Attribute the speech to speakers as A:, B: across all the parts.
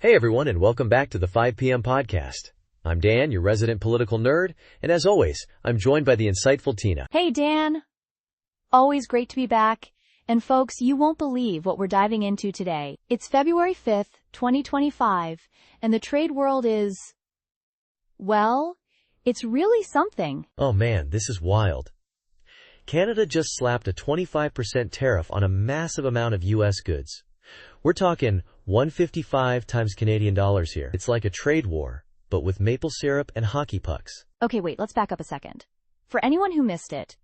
A: Hey everyone, and welcome back to the 5 p.m. podcast. I'm Dan, your resident political nerd, and as always, I'm joined by the insightful Tina.
B: Hey Dan, always great to be back. And folks, you won't believe what we're diving into today. It's February 5th, 2025, and the trade world is, well, it's really something.
A: Oh man, this is wild. Canada just slapped a 25% tariff on a massive amount of U.S. goods. We're talking 155 times Canadian dollars here. It's like a trade war, but with maple syrup and hockey pucks.
B: Okay, wait, let's back up a second. For anyone who missed it,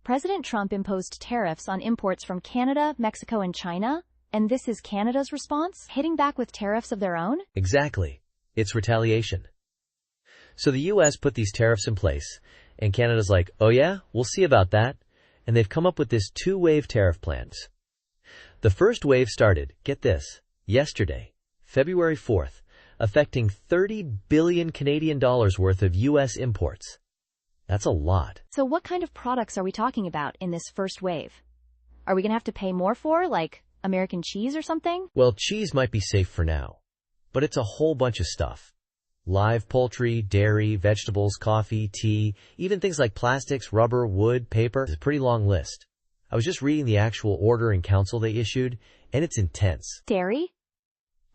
B: President Trump imposed tariffs on imports from Canada, Mexico, and China, and this is Canada's response, hitting back with tariffs of their own?
A: Exactly. It's retaliation. So the U.S. put these tariffs in place, and Canada's like, oh yeah, we'll see about that, and they've come up with this two-wave tariff plans. The first wave started, get this, yesterday, February 4th, affecting 30 billion Canadian dollars worth of U.S. imports. That's a lot.
B: So what kind of products are we talking about in this first wave? Are we going to have to pay more for, like American cheese or something?
A: Well, cheese might be safe for now, but it's a whole bunch of stuff. Live poultry, dairy, vegetables, coffee, tea, even things like plastics, rubber, wood, paper. It's a pretty long list. I was just reading the actual order in council they issued, and it's intense.
B: Dairy?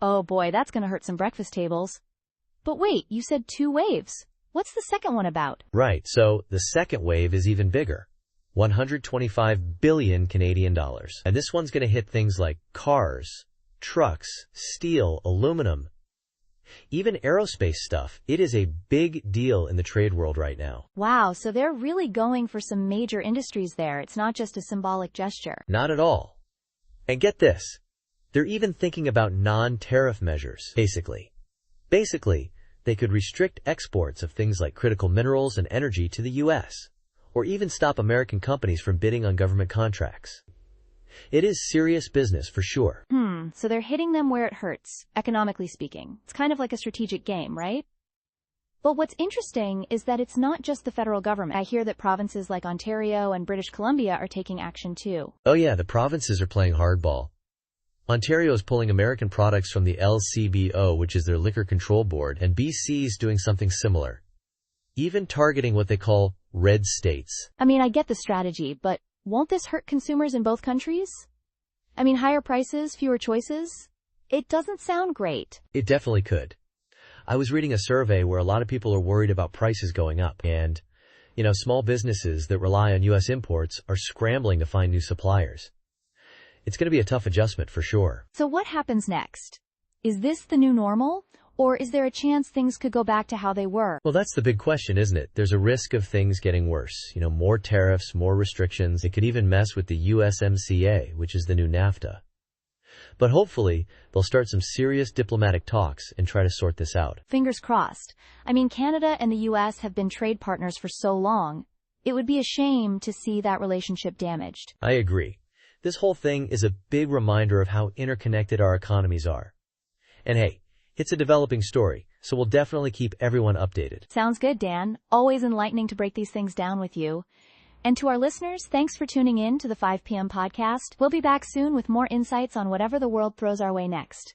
B: Oh boy, that's going to hurt some breakfast tables. But wait, you said two waves. What's the second one about?
A: Right, so the second wave is even bigger. 125 billion Canadian dollars. And this one's going to hit things like cars, trucks, steel, aluminum, even aerospace stuff. It is a big deal in the trade world right now.
B: Wow, so they're really going for some major industries there. It's not just a symbolic gesture.
A: Not at all. And get this, they're even thinking about non-tariff measures, basically. Basically, they could restrict exports of things like critical minerals and energy to the U.S., or even stop American companies from bidding on government contracts. It is serious business for sure.
B: So they're hitting them where it hurts, economically speaking. It's kind of like a strategic game, right? But what's interesting is that it's not just the federal government. I hear that provinces like Ontario and British Columbia are taking action too.
A: Oh yeah, the provinces are playing hardball. Ontario is pulling American products from the LCBO, which is their liquor control board, and BC's doing something similar, even targeting what they call red states.
B: I mean, I get the strategy, but won't this hurt consumers in both countries? I mean, higher prices, fewer choices? It doesn't sound great.
A: It definitely could. I was reading a survey where a lot of people are worried about prices going up, and, small businesses that rely on U.S. imports are scrambling to find new suppliers. It's going to be a tough adjustment for sure.
B: So what happens next? Is this the new normal? Or is there a chance things could go back to how they were?
A: Well, that's the big question, isn't it? There's a risk of things getting worse. More tariffs, more restrictions. It could even mess with the USMCA, which is the new NAFTA. But hopefully, they'll start some serious diplomatic talks and try to sort this out.
B: Fingers crossed. I mean, Canada and the U.S. have been trade partners for so long. It would be a shame to see that relationship damaged.
A: I agree. This whole thing is a big reminder of how interconnected our economies are. And hey, it's a developing story, so we'll definitely keep everyone updated.
B: Sounds good, Dan. Always enlightening to break these things down with you. And to our listeners, thanks for tuning in to the 5 p.m. podcast. We'll be back soon with more insights on whatever the world throws our way next.